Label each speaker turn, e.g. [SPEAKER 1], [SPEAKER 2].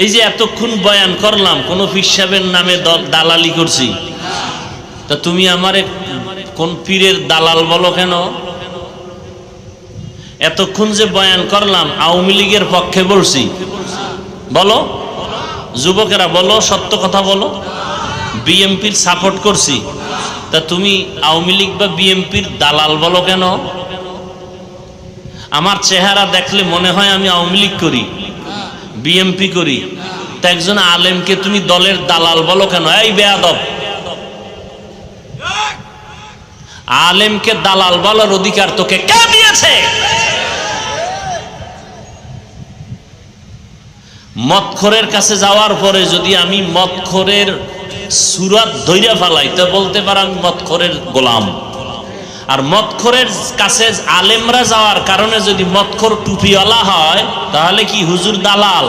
[SPEAKER 1] এই যে এতক্ষণ বয়ান করলাম, কোন পীর সাহেবের নামে দালালি করছি? তা তুমি আমারে কোন পীরের দালাল বলো কেন? এতক্ষণ যে বয়ান করলাম আওয়ামী লীগের পক্ষে বলছি, বলো যুবকেরা, বলো সত্য কথা বলো। বিএমপির সাপোর্ট করছি, তা তুমি আওয়ামী লীগ বা বিএমপির দালাল বলো কেন? আমার চেহারা দেখলে মনে হয় আমি আওয়ামী লীগ করি, বিএমপি করি, তা একজন আলেমকে তুমি দলের দালাল বলো কেন? এই বেয়াদব! আলেমকে দালাল বলার অধিকার তোকে কে দিয়েছে? মদখোরের কাছে যাওয়ার পরে যদি আমি মদখোরের সুরাত ধইরা ফেলাই, তো বলতে পারো আমি মদখোরের গোলাম। আর মদখোরের কাছে আলেমরা যাওয়ার কারণে যদি মদখোর টুপিওয়ালা হয়, তাহলে কি হুজুর দালাল?